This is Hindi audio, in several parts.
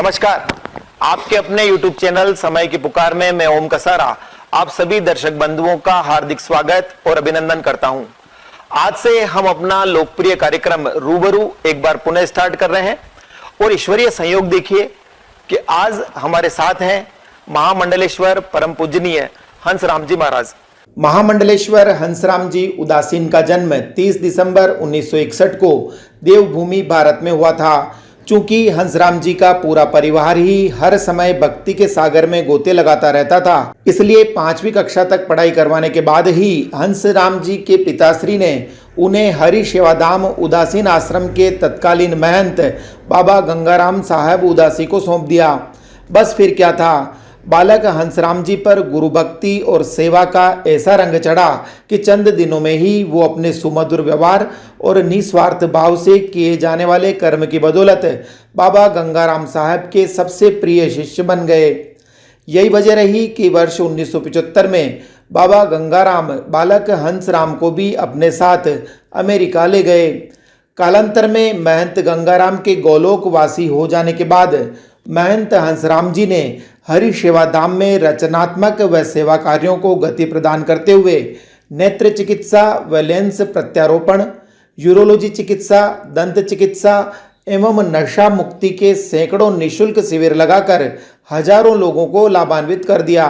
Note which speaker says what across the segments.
Speaker 1: नमस्कार। आपके अपने YouTube चैनल समय की पुकार में मैं ओम कसारा आप सभी दर्शक बंधुओं का हार्दिक स्वागत और अभिनंदन करता हूं। आज से हम अपना लोकप्रिय कार्यक्रम रूबरू एक बार पुनः स्टार्ट कर रहे हैं और ईश्वरीय संयोग देखिए कि आज हमारे साथ हैं महामंडलेश्वर परम पूजनीय हंसराम जी महाराज। महामंडलेश्वर हंसराम जी उदासीन का जन्म 30 दिसंबर 1961 को देवभूमि भारत में हुआ था। चूंकि हंसराम जी का पूरा परिवार ही हर समय भक्ति के सागर में गोते लगाता रहता था, इसलिए 5वीं कक्षा तक पढ़ाई करवाने के बाद ही हंसराम जी के पिताश्री ने उन्हें हरि सेवाधाम उदासीन आश्रम के तत्कालीन महंत बाबा गंगाराम साहब उदासी को सौंप दिया। बस फिर क्या था, बालक हंसराम जी पर गुरु भक्ति और सेवा का ऐसा रंग चढ़ा कि चंद दिनों में ही वो अपने सुमधुर व्यवहार और निस्वार्थ भाव से किए जाने वाले कर्म की बदौलत बाबा गंगाराम साहब के सबसे प्रिय शिष्य बन गए। यही वजह रही कि वर्ष 1975 में बाबा गंगाराम बालक हंसराम को भी अपने साथ अमेरिका ले गए। कालांतर में महंत गंगाराम के गोलोकवासी हो जाने के बाद महंत हंसराम जी ने हरि सेवाधाम में रचनात्मक व सेवा कार्यों को गति प्रदान करते हुए नेत्र चिकित्सा व लेंस प्रत्यारोपण, यूरोलॉजी चिकित्सा, दंत चिकित्सा एवं नशा मुक्ति के सैकड़ों निःशुल्क शिविर लगाकर हजारों लोगों को लाभान्वित कर दिया।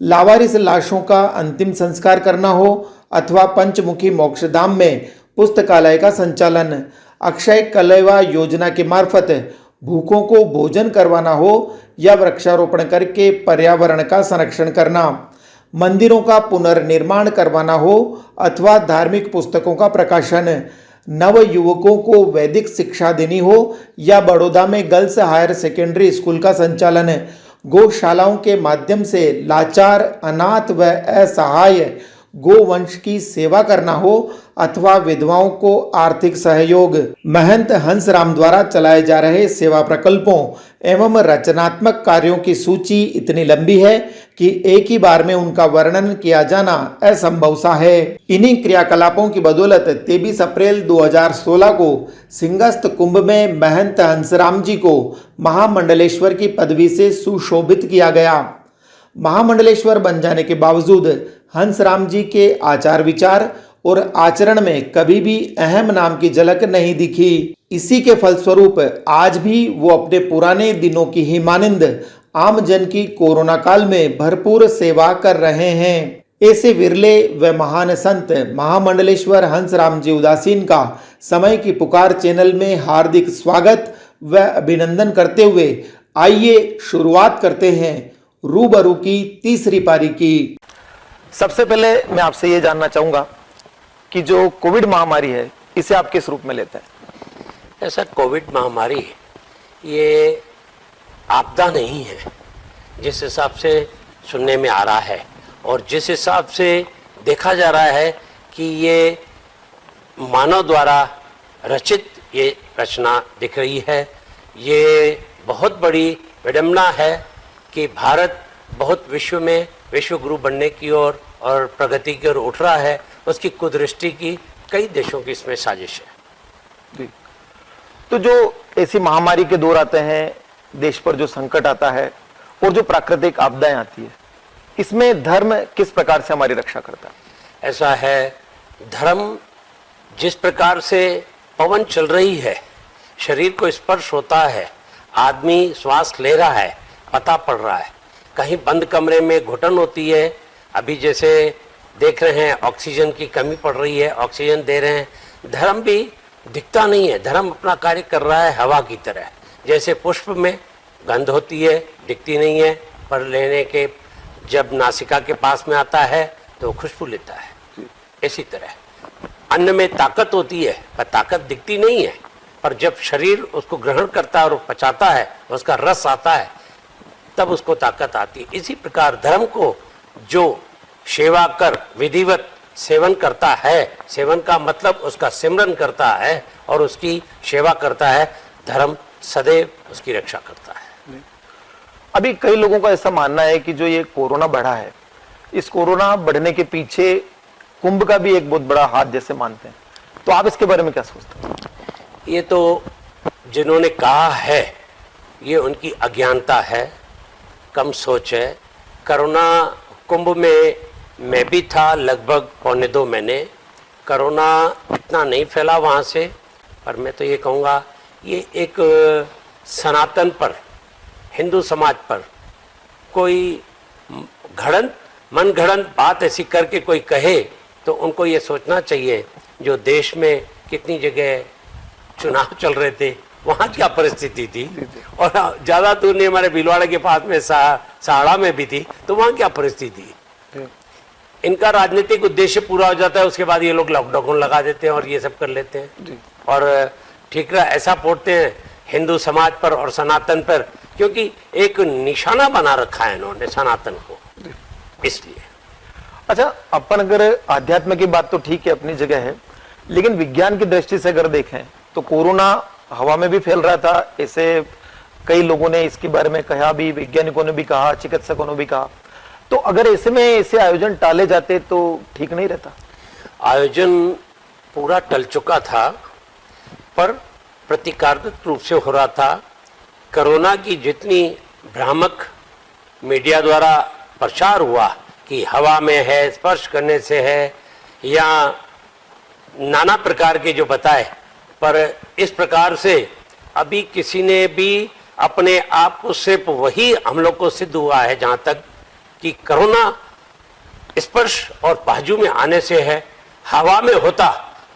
Speaker 1: लावारिस लाशों का अंतिम संस्कार करना हो अथवा पंचमुखी मोक्षधाम में पुस्तकालय का संचालन, अक्षय कलेवा योजना के मार्फत भूखों को भोजन करवाना हो या वृक्षारोपण करके पर्यावरण का संरक्षण करना, मंदिरों का पुनर्निर्माण करवाना हो अथवा धार्मिक पुस्तकों का प्रकाशन, नव युवकों को वैदिक शिक्षा देनी हो या बड़ौदा में गर्ल्स हायर सेकेंडरी स्कूल का संचालन, गौशालाओं के माध्यम से लाचार, अनाथ व असहाय गोवंश की सेवा करना हो अथवा विधवाओं को आर्थिक सहयोग, महंत हंसराम द्वारा चलाए जा रहे सेवा प्रकल्पों एवं रचनात्मक कार्यों की सूची इतनी लंबी है कि एक ही बार में उनका वर्णन किया जाना असंभव सा है। इन्हीं क्रियाकलापों की बदौलत 23 अप्रैल 2016 को सिंहस्थ कुंभ में महंत हंसराम जी को महामंडलेश्वर की पदवी से सुशोभित किया गया। महामंडलेश्वर बन जाने के बावजूद हंसराम जी के आचार विचार और आचरण में कभी भी अहम नाम की झलक नहीं दिखी। इसी के फलस्वरूप आज भी वो अपने पुराने दिनों की ही मानिंद आम जन की कोरोना काल में भरपूर सेवा कर रहे हैं। ऐसे विरले व महान संत महामंडलेश्वर हंसराम जी उदासीन का समय की पुकार चैनल में हार्दिक स्वागत व अभिनंदन करते हुए आइए शुरुआत करते हैं रूबरू की तीसरी पारी की। सबसे पहले मैं आपसे ये जानना चाहूंगा कि जो कोविड महामारी है इसे आप किस रूप में लेते हैं?
Speaker 2: ऐसा कोविड महामारी ये आपदा नहीं है जिस हिसाब से सुनने में आ रहा है और जिस हिसाब से देखा जा रहा है कि ये मानव द्वारा रचित ये रचना दिख रही है। ये बहुत बड़ी विडंबना है कि भारत बहुत विश्व में विश्व गुरु बनने की ओर और प्रगति की ओर उठ रहा है। उसकी कुदृष्टि की कई देशों की इसमें साजिश है।
Speaker 1: तो जो ऐसी महामारी के दौर आते हैं, देश पर जो संकट आता है और जो प्राकृतिक आपदाएं आती है, इसमें धर्म किस प्रकार से हमारी रक्षा करता है?
Speaker 2: ऐसा है, धर्म जिस प्रकार से पवन चल रही है, शरीर को स्पर्श होता है, आदमी श्वास ले रहा है, पता पड़ रहा है, कहीं बंद कमरे में घुटन होती है, अभी जैसे देख रहे हैं ऑक्सीजन की कमी पड़ रही है, ऑक्सीजन दे रहे हैं, धर्म भी दिखता नहीं है। धर्म अपना कार्य कर रहा है हवा की तरह। जैसे पुष्प में गंध होती है, दिखती नहीं है, पर लेने के जब नासिका के पास में आता है तो खुशबू लेता है। इसी तरह अन्न में ताकत होती है पर ताकत दिखती नहीं है, पर जब शरीर उसको ग्रहण करता है और पचाता है, उसका रस आता है, तब उसको ताकत आती है। इसी प्रकार धर्म को जो सेवा कर विधिवत सेवन करता है, सेवन का मतलब उसका सिमरन करता है और उसकी सेवा करता है, धर्म सदैव उसकी रक्षा करता है।
Speaker 1: अभी कई लोगों का ऐसा मानना है कि जो ये कोरोना बढ़ा है, इस कोरोना बढ़ने के पीछे कुंभ का भी एक बहुत बड़ा हाथ जैसे मानते हैं, तो आप इसके बारे में क्या सोचते हैं?
Speaker 2: ये तो जिन्होंने कहा है ये उनकी अज्ञानता है, कम सोच है। कोरोना कुंभ में मैं भी था लगभग 1.25 महीने। कोरोना इतना नहीं फैला वहाँ से, पर मैं तो ये कहूँगा ये एक सनातन पर, हिंदू समाज पर कोई मन घड़ंत बात ऐसी करके कोई कहे तो उनको ये सोचना चाहिए जो देश में कितनी जगह चुनाव चल रहे थे वहाँ क्या परिस्थिति थी, और ज़्यादा दूर नहीं हमारे भीलवाड़ा के पास में सहाड़ा में भी थी, तो वहाँ क्या परिस्थिति थी। इनका राजनीतिक उद्देश्य पूरा हो जाता है, उसके बाद ये लोग लॉकडाउन लगा देते हैं और ये सब कर लेते हैं और ठीकरा ऐसा पोड़ते हैं हिंदू समाज पर और सनातन पर, क्योंकि एक निशाना बना रखा है इन्होंने सनातन को, इसलिए।
Speaker 1: अच्छा, अपन अगर आध्यात्म की बात तो ठीक है, अपनी जगह है, लेकिन विज्ञान की दृष्टि से अगर देखें तो कोरोना हवा में भी फैल रहा था, ऐसे कई लोगों ने इसके बारे में कहा भी, वैज्ञानिकों ने भी कहा, चिकित्सकों ने भी कहा। तो अगर ऐसे में ऐसे आयोजन टाले जाते तो ठीक नहीं रहता?
Speaker 2: आयोजन पूरा टल चुका था, पर प्रतीकात्मक रूप से हो रहा था। कोरोना की जितनी भ्रामक मीडिया द्वारा प्रचार हुआ कि हवा में है, स्पर्श करने से है, या नाना प्रकार के जो बताए, पर इस प्रकार से अभी किसी ने भी अपने आप को सिर्फ वही हम लोग को सिद्ध हुआ है जहाँ तक कि कोरोना स्पर्श और बाजू में आने से है। हवा में होता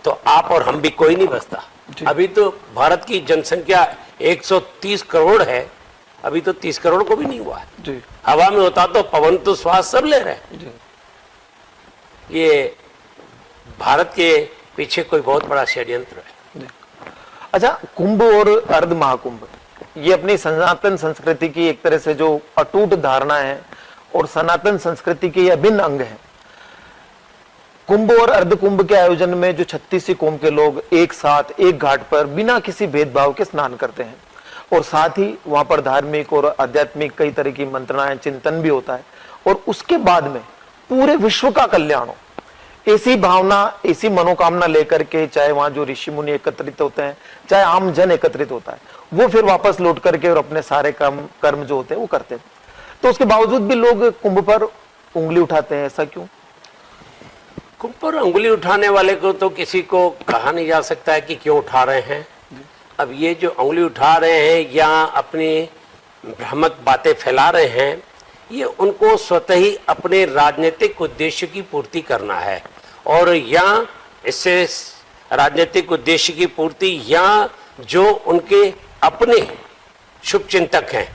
Speaker 2: तो आप और हम भी कोई नहीं बचता। अभी तो भारत की जनसंख्या 130 करोड़ है, अभी तो 30 करोड़ को भी नहीं हुआ है। हवा में होता तो पवन तो श्वास सब ले रहे हैं। ये भारत के पीछे कोई बहुत बड़ा षड्यंत्र है।
Speaker 1: अच्छा, कुंभ और अर्ध महाकुंभ ये अपनी सनातन संस्कृति की एक तरह से जो अटूट धारणा है और सनातन संस्कृति के अभिन्न अंग है। कुंभ और अर्ध कुंभ के आयोजन में जो 36 कौम के लोग एक साथ एक घाट पर बिना किसी भेदभाव के स्नान करते हैं, और साथ ही वहां पर धार्मिक और आध्यात्मिक कई तरह की मंत्रणाएं, चिंतन भी होता है, और उसके बाद में पूरे विश्व का कल्याण हो, ऐसी भावना, ऐसी मनोकामना लेकर के चाहे वहां जो ऋषि मुनि एकत्रित होते हैं, चाहे आम जन एकत्रित होता है, वो फिर वापस लौट करके और अपने सारे कर्म जो होते हैं वो करते हैं। तो उसके बावजूद भी लोग कुंभ पर उंगली उठाते हैं, ऐसा क्यों?
Speaker 2: कुंभ पर उंगली उठाने वाले को तो किसी को कहा नहीं जा सकता है कि क्यों उठा रहे हैं। अब ये जो उंगली उठा रहे हैं या अपनी भ्रामक बातें फैला रहे हैं, ये उनको स्वतः ही अपने राजनीतिक उद्देश्य की पूर्ति करना है, और या इससे राजनीतिक उद्देश्य की पूर्ति या जो उनके अपने शुभचिंतक हैं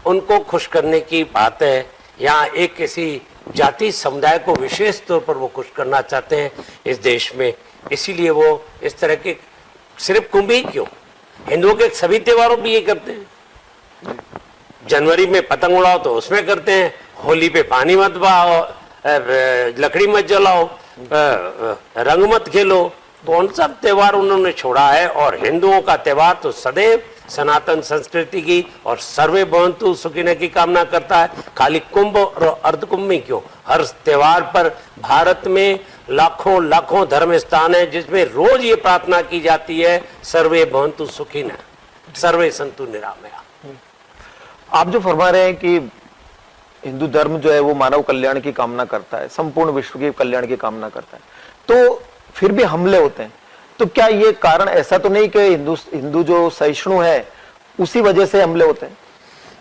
Speaker 2: उनको खुश करने की बात है, या एक किसी जाति समुदाय को विशेष तौर पर वो खुश करना चाहते हैं इस देश में। इसीलिए वो इस तरह के, सिर्फ कुंभ ही क्यों, हिंदुओं के सभी त्योहारों भी ये करते हैं। जनवरी में पतंग उड़ाओ तो उसमें करते हैं, होली पे पानी मत बहाओ, लकड़ी मत जलाओ, रंग मत खेलो, तो उन सब त्योहार उन्होंने छोड़ा है। और हिंदुओं का त्योहार तो सदैव सनातन संस्कृति की और सर्वे भवन्तु सुखिनः की कामना करता है। खाली कुंभ और अर्ध कुंभ में क्यों, हर त्योहार पर भारत में लाखों लाखों धर्म स्थान है जिसमें रोज ये प्रार्थना की जाती है, सर्वे भवन्तु सुखिनः, सर्वे सन्तु निरामया।
Speaker 1: आप जो फरमा रहे हैं कि हिंदू धर्म जो है वो मानव कल्याण की कामना करता है, संपूर्ण विश्व के कल्याण की कामना करता है, तो फिर भी हमले होते हैं, तो क्या ये कारण ऐसा तो नहीं कि हिंदू जो सहिष्णु है उसी वजह से हमले होते हैं?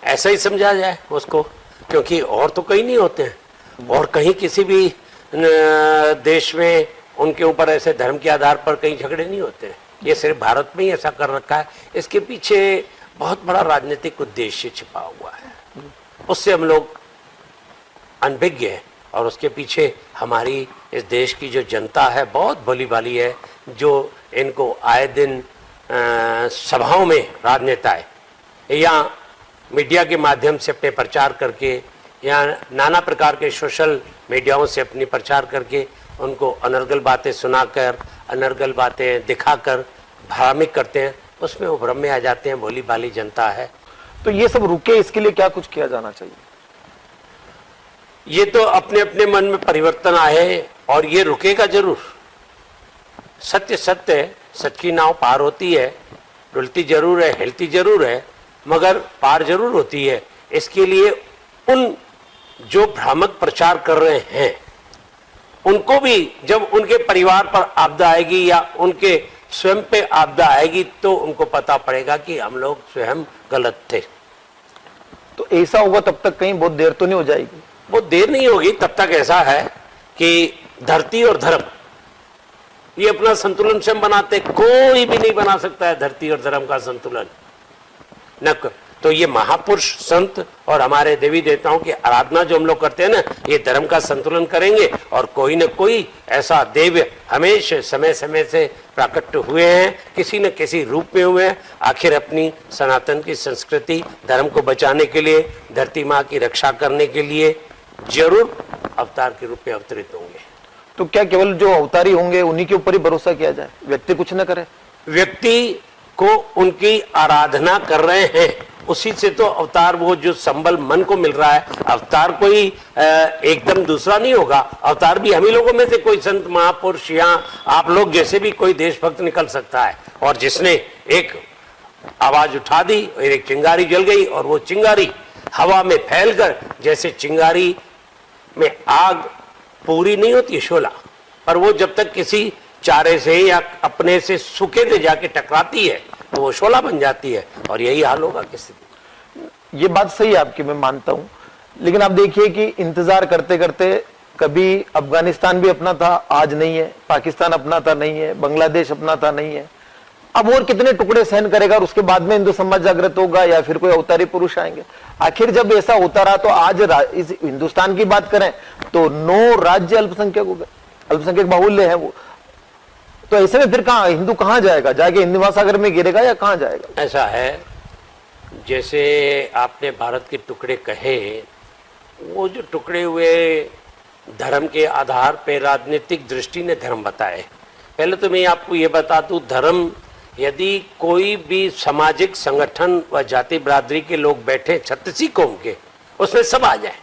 Speaker 2: ऐसा ही समझा जाए उसको, क्योंकि और तो कहीं नहीं होते हैं, और कहीं किसी भी देश में उनके ऊपर ऐसे धर्म के आधार पर कहीं झगड़े नहीं होते हैं। ये सिर्फ भारत में ही ऐसा कर रखा है। इसके पीछे बहुत बड़ा राजनीतिक उद्देश्य छिपा हुआ है, उससे हम लोग अनभिज्ञ हैं, और उसके पीछे हमारी इस देश की जो जनता है बहुत भली भाली है, जो इनको आए दिन सभाओं में राजनेताएं या मीडिया के माध्यम से अपने प्रचार करके या नाना प्रकार के सोशल मीडियाओं से अपनी प्रचार करके उनको अनर्गल बातें सुनाकर, अनर्गल बातें दिखाकर भ्रामिक करते हैं, उसमें वो भ्रम में आ जाते हैं। भोली भाली जनता है।
Speaker 1: तो ये सब रुके, इसके लिए क्या कुछ किया जाना चाहिए?
Speaker 2: ये तो अपने अपने मन में परिवर्तन आए और ये रुकेगा जरूर। सत्य सत्य है, सच की नाव पार होती है, डुलती जरूर है, हिलती जरूर है, मगर पार जरूर होती है। इसके लिए उन जो भ्रामक प्रचार कर रहे हैं उनको भी जब उनके परिवार पर आपदा आएगी या उनके स्वयं पे आपदा आएगी तो उनको पता पड़ेगा कि हम लोग स्वयं गलत थे।
Speaker 1: तो ऐसा होगा तब तक कहीं बहुत देर तो नहीं हो जाएगी?
Speaker 2: बहुत देर नहीं होगी। तब तक ऐसा है कि धरती और धर्म ये अपना संतुलन स्वयं बनाते, कोई भी नहीं बना सकता है धरती और धर्म का संतुलन। न तो ये महापुरुष संत और हमारे देवी देवताओं की आराधना जो हम लोग करते हैं ना, ये धर्म का संतुलन करेंगे। और कोई न कोई ऐसा देव हमेशा समय समय से प्रकट हुए हैं, किसी न किसी रूप में हुए हैं। आखिर अपनी सनातन की संस्कृति धर्म को बचाने के लिए, धरती माँ की रक्षा करने के लिए जरूर अवतार के रूप में अवतरित होंगे।
Speaker 1: तो क्या केवल जो अवतारी होंगे उन्हीं के ऊपर ही भरोसा किया जाए, व्यक्ति कुछ न करे?
Speaker 2: व्यक्ति को उनकी आराधना कर रहे हैं, उसी से तो अवतार वो जो संबल मन को मिल रहा है। अवतार कोई एकदम दूसरा नहीं होगा। अवतार भी हम ही लोगों में से कोई संत महापुरुष या आप लोग जैसे भी कोई देशभक्त निकल सकता है। और जिसने एक आवाज उठा दी और एक चिंगारी जल गई और वो चिंगारी हवा में फैलकर, जैसे चिंगारी में आग पूरी नहीं होती शोला, पर वो जब तक किसी चारे से या अपने से सूखे से जाके टकराती है तो वो शोला बन जाती है। और यही हाल होगा किसी दिन।
Speaker 1: ये बात सही है आपकी, मैं मानता हूं। लेकिन आप देखिए कि इंतजार करते करते कभी अफगानिस्तान भी अपना था, आज नहीं है। पाकिस्तान अपना था, नहीं है। बांग्लादेश अपना था, नहीं है। अब और कितने टुकड़े सहन करेगा और उसके बाद में हिंदू समाज जागृत होगा या फिर कोई अवतारी पुरुष आएंगे? आखिर जब ऐसा होता रहा तो आज इस हिंदुस्तान की बात करें तो 9 राज्य अल्पसंख्यक हो गए, अल्पसंख्यक बाहुल्य है वो। तो ऐसे में फिर कहां हिंदू कहां जाएगा? जाके हिंद महासागर में गिरेगा या कहां जाएगा?
Speaker 2: ऐसा है, जैसे आपने भारत के टुकड़े कहे, वो जो टुकड़े हुए धर्म के आधार पे राजनीतिक दृष्टि ने धर्म बताए। पहले तो मैं आपको ये बता दूं, धर्म यदि कोई भी सामाजिक संगठन व जाति बिरादरी के लोग बैठे 36 कौम के, उसमें सब आ जाए।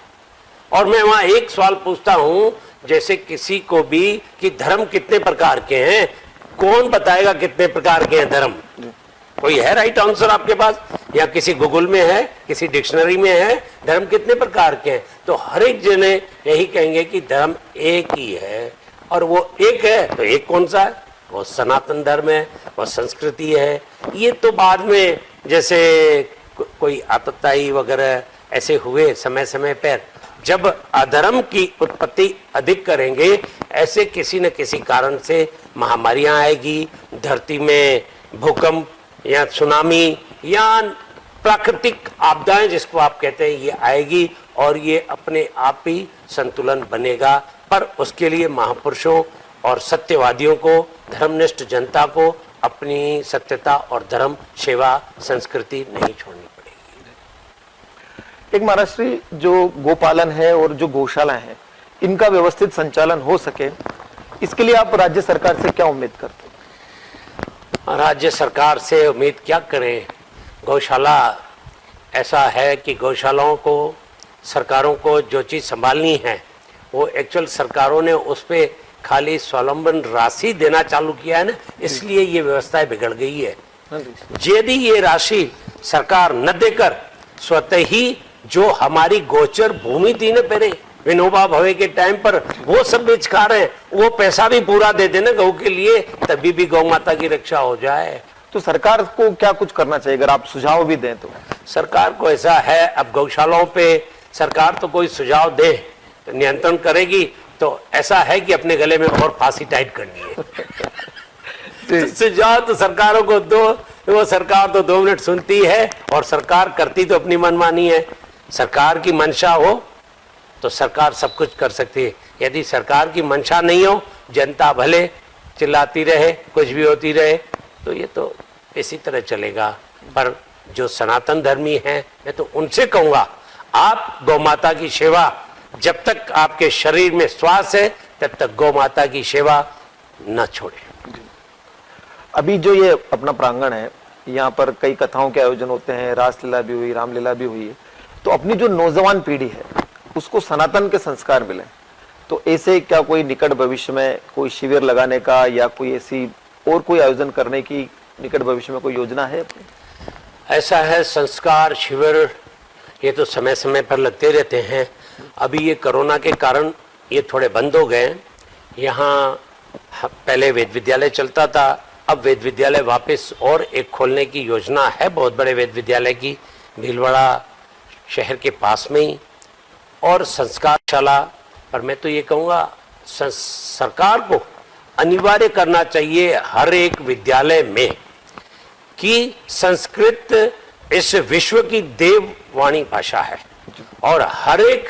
Speaker 2: और मैं वहां एक सवाल पूछता हूं, जैसे किसी को भी कि धर्म कितने प्रकार के हैं, कौन बताएगा कितने प्रकार के हैं धर्म? कोई है राइट आंसर आपके पास? या किसी गूगल में है, किसी डिक्शनरी में है धर्म कितने प्रकार के हैं? तो हर एक जने यही कहेंगे कि धर्म एक ही है। और वो एक है तो एक कौन सा है? वो सनातन धर्म है, वो संस्कृति है। ये तो बाद में जैसे कोई आतताई वगैरह ऐसे हुए समय समय पर, जब अधर्म की उत्पत्ति अधिक करेंगे, ऐसे किसी न किसी कारण से महामारियां आएगी, धरती में भूकंप या सुनामी या प्राकृतिक आपदाएं जिसको आप कहते हैं, ये आएगी और ये अपने आप ही संतुलन बनेगा। पर उसके लिए महापुरुषों और सत्यवादियों को, धर्मनिष्ठ जनता को अपनी सत्यता और धर्म सेवा संस्कृति नहीं छोड़नी पड़ेगी।
Speaker 1: एक महाराष्ट्री जो गोपालन है और जो गौशाला है, इनका व्यवस्थित संचालन हो सके, इसके लिए आप राज्य सरकार से क्या उम्मीद करते हैं?
Speaker 2: राज्य सरकार से उम्मीद क्या करें? गौशाला ऐसा है कि गौशालाओं को, सरकारों को जो चीज़ संभालनी है वो एक्चुअल सरकारों ने उस पर खाली स्वावलंबन राशि देना चालू किया है ना, इसलिए ये व्यवस्थाएं बिगड़ गई है। यदि ये राशि सरकार न देकर स्वतः ही जो हमारी गोचर भूमि थी ना पहले विनोबा भावे के टाइम पर, वो सब बेच खा रहे हैं, वो पैसा भी पूरा दे देना गौ के लिए, तभी भी गौ माता की रक्षा हो जाए।
Speaker 1: तो सरकार को क्या कुछ करना चाहिए अगर आप सुझाव भी दें तो?
Speaker 2: सरकार को ऐसा है, अब गौशालाओं पे सरकार तो कोई सुझाव दे तो नियंत्रण करेगी, तो ऐसा है कि अपने गले में और फांसी टाइट करनी है। सुझाव तो सरकारों को दो, वो सरकार तो 2 मिनट सुनती है और सरकार करती तो अपनी मनमानी है। सरकार की मंशा हो तो सरकार सब कुछ कर सकती है। यदि सरकार की मंशा नहीं हो, जनता भले चिल्लाती रहे, कुछ भी होती रहे, तो ये तो इसी तरह चलेगा। पर जो सनातन धर्मी हैं, मैं तो उनसे कहूँगा, आप गौ माता की सेवा, जब तक आपके शरीर में श्वास है तब तक गौ माता की सेवा न छोड़े।
Speaker 1: अभी जो ये अपना प्रांगण है, यहाँ पर कई कथाओं के आयोजन होते हैं, रासलीला भी हुई, रामलीला भी हुई है। तो अपनी जो नौजवान पीढ़ी है उसको सनातन के संस्कार मिले, तो ऐसे क्या कोई निकट भविष्य में कोई शिविर लगाने का या कोई ऐसी और कोई आयोजन करने की निकट भविष्य में कोई योजना है अपनी?
Speaker 2: ऐसा है, संस्कार शिविर ये तो समय समय पर लगते रहते हैं। अभी ये कोरोना के कारण ये थोड़े बंद हो गए। यहाँ पहले वेद विद्यालय चलता था, अब वेद विद्यालय वापस और एक खोलने की योजना है, बहुत बड़े वेद विद्यालय की, भीलवाड़ा शहर के पास में ही। और संस्कारशाला पर मैं तो ये कहूँगा सरकार को अनिवार्य करना चाहिए हर एक विद्यालय में कि संस्कृत इस विश्व की देववाणी भाषा है, और हर एक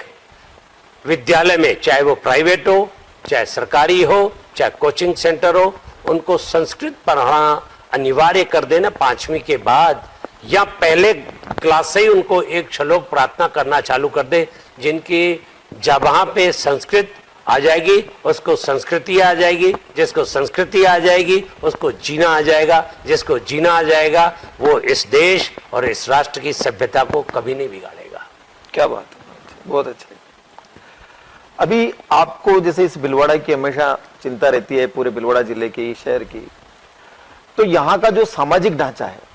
Speaker 2: विद्यालय में, चाहे वो प्राइवेट हो, चाहे सरकारी हो, चाहे कोचिंग सेंटर हो, उनको संस्कृत पढ़ाना अनिवार्य कर देना 5वीं के बाद, या पहले क्लास से ही उनको एक श्लोक प्रार्थना करना चालू कर दे। जिनकी जहाँ पे संस्कृत आ जाएगी उसको संस्कृति आ जाएगी, जिसको संस्कृति आ जाएगी उसको जीना आ जाएगा, जिसको जीना आ जाएगा वो इस देश और इस राष्ट्र की सभ्यता को कभी नहीं बिगाड़ेगा।
Speaker 1: क्या बात है, बहुत अच्छा। अभी आपको जैसे इस भीलवाड़ा की हमेशा चिंता रहती है, पूरे भीलवाड़ा जिले की, शहर की, तो यहाँ का जो सामाजिक ढांचा है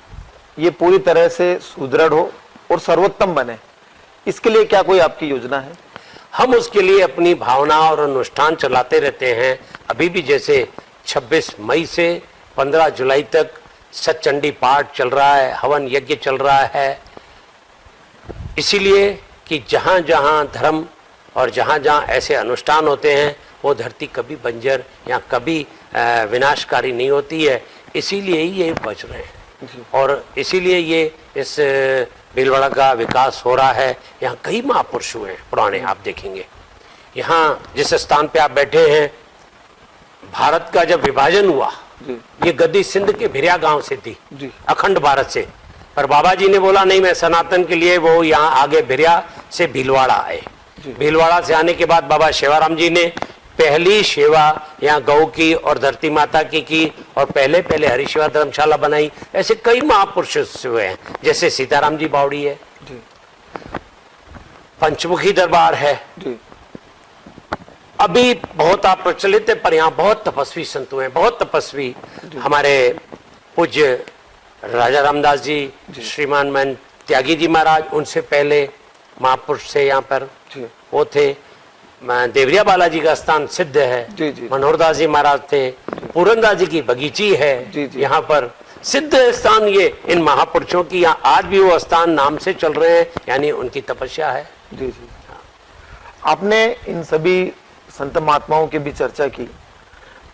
Speaker 1: ये पूरी तरह से सुदृढ़ हो और सर्वोत्तम बने, इसके लिए क्या कोई आपकी योजना है?
Speaker 2: हम उसके लिए अपनी भावना और अनुष्ठान चलाते रहते हैं। अभी भी जैसे 26 मई से 15 जुलाई तक सतचंडी पाठ चल रहा है, हवन यज्ञ चल रहा है, इसीलिए कि जहाँ जहाँ धर्म और जहाँ जहाँ ऐसे अनुष्ठान होते हैं वो धरती कभी बंजर या कभी विनाशकारी नहीं होती है, इसीलिए ही ये बच रहे हैं और इसीलिए ये इस भीलवाड़ा का विकास हो रहा है। यहाँ कई महापुरुष हुए हैं पुराने, आप देखेंगे। यहाँ जिस स्थान पे आप बैठे हैं, भारत का जब विभाजन हुआ, ये गद्दी सिंध के भिरिया गांव से थी, अखंड भारत से, पर बाबा जी ने बोला नहीं, मैं सनातन के लिए, वो यहाँ आगे भिरिया से भीलवाड़ा आए। भीलवाड़ा से आने के बाद बाबा शेवाराम जी ने पहली सेवा यहाँ गौ की और धरती माता की और पहले पहले हरिसेवा धर्मशाला बनाई। ऐसे कई महापुरुष हुए हैं, जैसे सीताराम जी बावड़ी है, पंचमुखी दरबार है, अभी बहुत आप प्रचलित है, पर यहाँ बहुत तपस्वी संत हुए हैं, बहुत तपस्वी। हमारे पूज्य राजा रामदास जी, श्रीमान मन त्यागी जी महाराज, उनसे पहले महापुरुष से यहाँ पर वो थे। देवरिया बालाजी का स्थान सिद्ध है, मनोहरदास जी महाराज थे, पूरनदास जी की बगीची है, यहाँ पर सिद्ध स्थान ये इन महापुरुषों की, यहाँ आज भी वो स्थान नाम से चल रहे हैं, यानी उनकी तपस्या है।
Speaker 1: जी जी। आपने इन सभी संत महात्माओं की भी चर्चा की,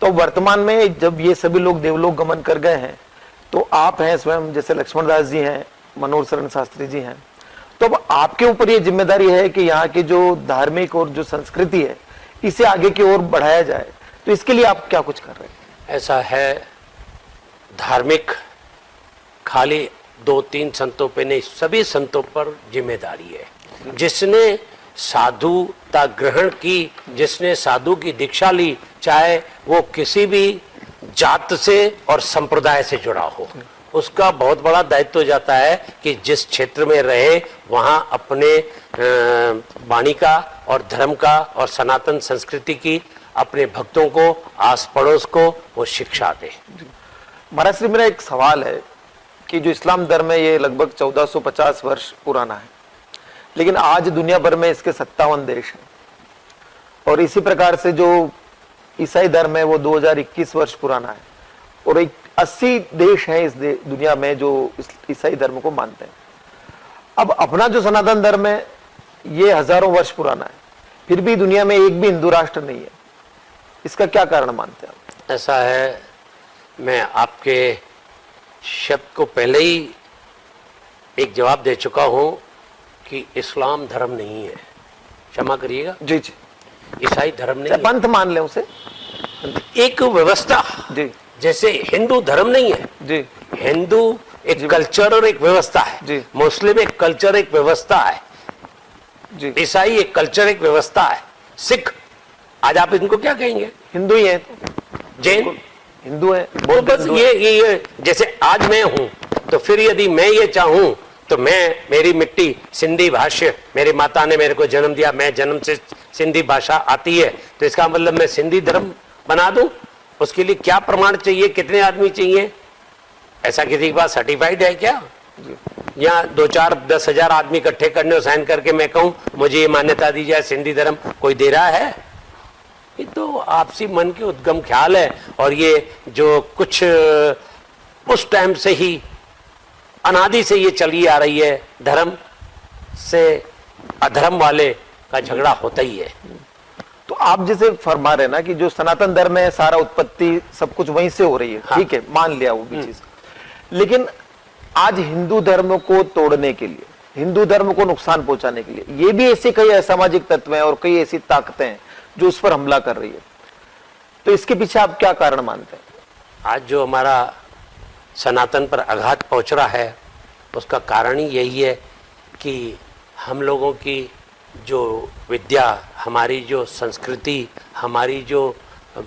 Speaker 1: तो वर्तमान में जब ये सभी लोग देवलोक गमन कर गए हैं, तो आप हैं स्वयं, जैसे लक्ष्मण दास जी हैं, मनोहर शरण शास्त्री जी हैं, तो अब आपके ऊपर ये जिम्मेदारी है कि यहाँ की जो धार्मिक और जो संस्कृति है इसे आगे की ओर बढ़ाया जाए, तो इसके लिए आप क्या कुछ कर रहे हैं?
Speaker 2: ऐसा है, धार्मिक खाली 2-3 संतों पे नहीं, सभी संतों पर जिम्मेदारी है। जिसने साधुता ग्रहण की, जिसने साधु की दीक्षा ली, चाहे वो किसी भी जात से और संप्रदाय से जुड़ा हो, उसका बहुत बड़ा दायित्व हो जाता है कि जिस क्षेत्र में रहे वहाँ अपने वाणी का और धर्म का और सनातन संस्कृति की अपने भक्तों को, आस पड़ोस को वो शिक्षा दे।
Speaker 1: महाराज श्री, मेरा एक सवाल है कि जो इस्लाम धर्म है ये लगभग 1450 वर्ष पुराना है, लेकिन आज दुनिया भर में इसके 57 देश हैं, और इसी प्रकार से जो ईसाई धर्म है वो 2021 वर्ष पुराना है, और एक 80 देश हैं इस दुनिया में जो ईसाई धर्म को मानते हैं। अब अपना जो सनातन धर्म है ये हजारों वर्ष पुराना है, फिर भी दुनिया में एक भी हिंदू राष्ट्र नहीं है, इसका क्या कारण मानते हैं आप?
Speaker 2: ऐसा है, मैं आपके शब्द को पहले ही एक जवाब दे चुका हूं कि इस्लाम धर्म नहीं है, क्षमा करिएगा।
Speaker 1: जी जी।
Speaker 2: ईसाई धर्म नहीं है,
Speaker 1: पंथ मान ले उसे,
Speaker 2: एक व्यवस्था। जी, जैसे हिंदू धर्म नहीं है जी, हिंदू एक कल्चर और एक व्यवस्था है जी, मुस्लिम एक कल्चर एक व्यवस्था है जी, ईसाई एक कल्चर एक व्यवस्था है, सिख आज आप इनको क्या कहेंगे?
Speaker 1: हिंदू ही है,
Speaker 2: जैन
Speaker 1: हिंदू है,
Speaker 2: तो बस ये जैसे आज मैं हूं, तो फिर यदि मैं ये चाहूं तो मैं, मेरी मिट्टी सिंधी भाषा, मेरी माता ने मेरे को जन्म दिया, मैं जन्म से सिंधी भाषा आती है, तो इसका मतलब मैं सिंधी धर्म बना दूं? उसके लिए क्या प्रमाण चाहिए, कितने आदमी चाहिए? ऐसा किसी के पास सर्टिफाइड है क्या? यहाँ 2-4-10,000 आदमी इकट्ठे करने और साइन करके मैं कहूं मुझे ये मान्यता दी जाए सिंधी धर्म, कोई दे रहा है? ये तो आपसी मन के उद्गम ख्याल है। और ये जो कुछ उस टाइम से ही अनादि से ये चली आ रही है, धर्म से अधर्म वाले का झगड़ा होता ही है।
Speaker 1: तो आप जैसे फरमा रहे ना कि जो सनातन धर्म है सारा उत्पत्ति सब कुछ वहीं से हो रही है,
Speaker 2: हाँ।
Speaker 1: ठीक है, मान लिया वो भी चीज। लेकिन आज हिंदू धर्म को तोड़ने के लिए, हिंदू धर्म को नुकसान पहुंचाने के लिए ये भी ऐसे कई असामाजिक तत्व हैं और कई ऐसी ताकतें हैं जो उस पर हमला कर रही है। तो इसके पीछे आप क्या कारण मानते हैं?
Speaker 2: आज जो हमारा सनातन पर आघात पहुंच रहा है उसका कारण ही यही है कि हम लोगों की जो विद्या, हमारी जो संस्कृति, हमारी जो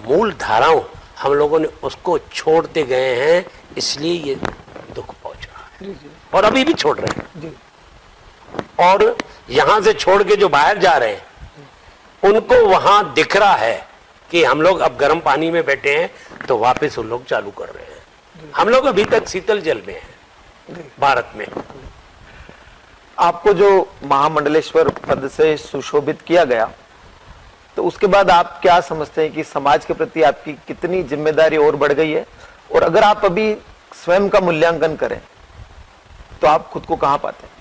Speaker 2: मूल धाराओं, हम लोगों ने उसको छोड़ते गए हैं, इसलिए ये दुख पहुंच रहा है। और अभी भी छोड़ रहे हैं। और यहां से छोड़ के जो बाहर जा रहे हैं उनको वहां दिख रहा है कि हम लोग अब गर्म पानी में बैठे हैं तो वापस वो लोग चालू कर रहे हैं। हम लोग अभी तक शीतल जल में हैं भारत में।
Speaker 1: आपको जो महामंडलेश्वर पद से सुशोभित किया गया, तो उसके बाद आप क्या समझते हैं कि समाज के प्रति आपकी कितनी जिम्मेदारी और बढ़ गई है? और अगर आप अभी स्वयं का मूल्यांकन करें तो आप खुद को कहां पाते हैं?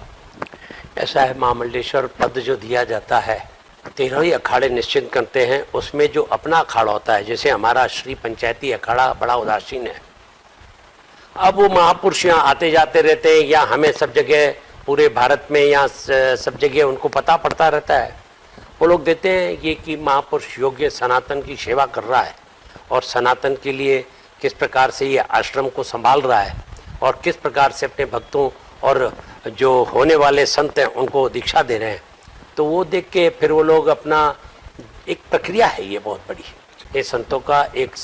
Speaker 2: ऐसा है, महामंडलेश्वर पद जो दिया जाता है 13 ही अखाड़े निश्चित करते हैं। उसमें जो अपना अखाड़ा होता है, जैसे हमारा श्री पंचायती अखाड़ा बड़ा उदासीन है। अब वो महापुरुष यहाँ आते जाते रहते हैं, या हमें सब जगह पूरे भारत में या सब जगह उनको पता पड़ता रहता है। वो लोग देते हैं ये कि महापुरुष योग्य सनातन की सेवा कर रहा है और सनातन के लिए किस प्रकार से ये आश्रम को संभाल रहा है और किस प्रकार से अपने भक्तों और जो होने वाले संत हैं उनको दीक्षा दे रहे हैं। तो वो देख के फिर वो लोग अपना, एक प्रक्रिया है ये बहुत बड़ी, ये संतों का एक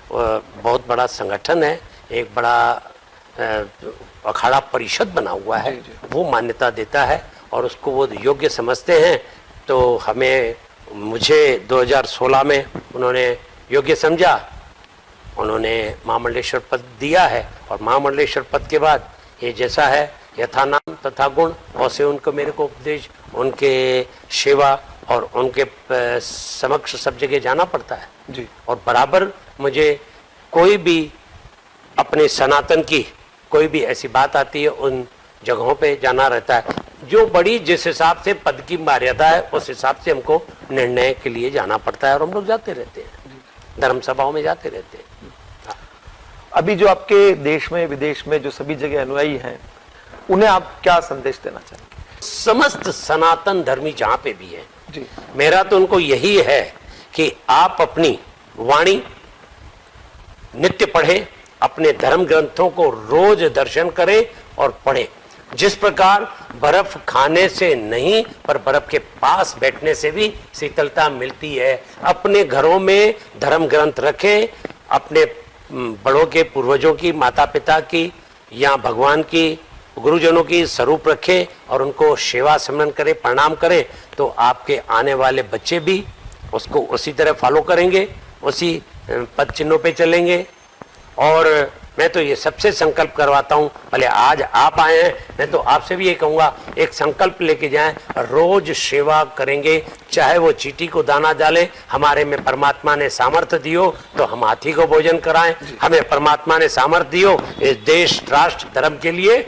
Speaker 2: बहुत बड़ा संगठन है, एक बड़ा अखाड़ा परिषद बना हुआ है, वो मान्यता देता है और उसको वो योग्य समझते हैं। तो मुझे 2016 में उन्होंने योग्य समझा, उन्होंने महामंडलेश्वर पद दिया है। और महामंडलेश्वर पद के बाद ये जैसा है यथा नाम तथा गुण, और से उनको मेरे को उपदेश, उनके सेवा और उनके समक्ष सब जगह जाना पड़ता है
Speaker 1: जी।
Speaker 2: और बराबर मुझे कोई भी अपने सनातन की कोई भी ऐसी बात आती है उन जगहों पे जाना रहता है। जो बड़ी जिस हिसाब से पद की मर्यादा है उस हिसाब से हमको निर्णय के लिए जाना पड़ता है और हम लोग जाते रहते हैं, धर्म सभाओं में जाते रहते हैं।
Speaker 1: अभी जो आपके देश में विदेश में जो सभी जगह अनुयायी हैं उन्हें आप क्या संदेश देना चाहेंगे?
Speaker 2: समस्त सनातन धर्मी जहाँ पे भी है
Speaker 1: जी।
Speaker 2: मेरा तो उनको यही है कि आप अपनी वाणी नित्य पढ़ें, अपने धर्म ग्रंथों को रोज दर्शन करें और पढ़ें। जिस प्रकार बर्फ खाने से नहीं पर बर्फ के पास बैठने से भी शीतलता मिलती है, अपने घरों में धर्म ग्रंथ रखें, अपने बड़ों के पूर्वजों की, माता पिता की या भगवान की, गुरुजनों की स्वरूप रखें और उनको सेवा सिमरन करें, प्रणाम करें। तो आपके आने वाले बच्चे भी उसको उसी तरह फॉलो करेंगे, उसी पद चिन्हों पे चलेंगे। और मैं तो ये सबसे संकल्प करवाता हूँ, भले आज आप आए हैं, मैं तो आपसे भी ये कहूँगा एक संकल्प लेके जाएं, रोज सेवा करेंगे, चाहे वो चींटी को दाना डालें। हमारे में परमात्मा ने सामर्थ्य दियो तो हम हाथी को भोजन कराएं, हमें परमात्मा ने सामर्थ्य दियो इस देश राष्ट्र धर्म के लिए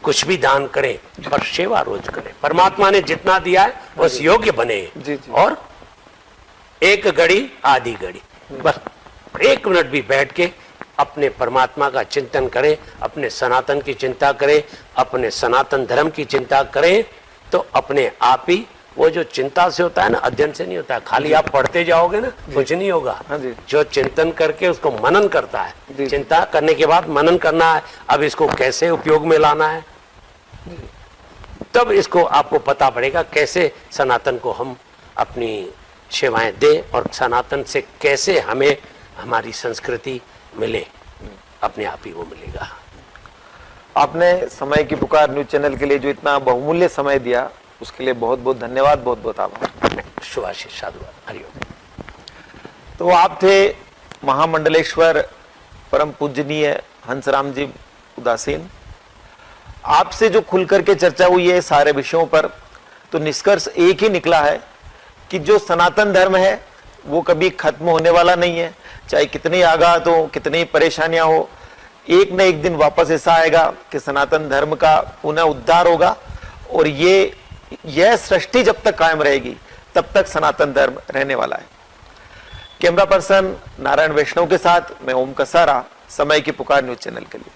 Speaker 2: कुछ भी दान करें, पर सेवा रोज करें। परमात्मा ने जितना दिया है उस योग्य बने। और एक घड़ी आधी घड़ी बस 1 मिनट भी बैठ के अपने परमात्मा का चिंतन करें, अपने सनातन की चिंता करें, अपने सनातन धर्म की चिंता करें, तो अपने आप ही वो जो चिंता से होता है ना, अध्ययन से नहीं होता है। खाली आप पढ़ते जाओगे ना कुछ नहीं होगा। जो चिंतन करके उसको मनन करता है, चिंता करने के बाद मनन करना है, अब इसको कैसे उपयोग में लाना है, तब इसको आपको पता पड़ेगा कैसे सनातन को हम अपनी सेवाएं दें और सनातन से कैसे हमें हमारी संस्कृति मिले, अपने आप ही वो मिलेगा।
Speaker 1: आपने समय की पुकार न्यूज चैनल के लिए जो इतना बहुमूल्य समय दिया उसके लिए बहुत बहुत धन्यवाद, बहुत बहुत आभार।
Speaker 2: शुभाशीष साधुवाद, हरिओम।
Speaker 1: तो आप थे महामंडलेश्वर परम पूजनीय हंसराम जी उदासीन। आपसे जो खुल करके चर्चा हुई है सारे विषयों पर, तो निष्कर्ष एक ही निकला है कि जो सनातन धर्म है वो कभी खत्म होने वाला नहीं है। चाहे कितनी आघात हो, कितनी परेशानियां हो, एक न एक दिन वापस ऐसा आएगा कि सनातन धर्म का पुनः उद्धार होगा। और यह सृष्टि जब तक कायम रहेगी तब तक सनातन धर्म रहने वाला है। कैमरा पर्सन नारायण वैष्णव के साथ मैं ओम कसारा, समय की पुकार न्यूज चैनल के लिए।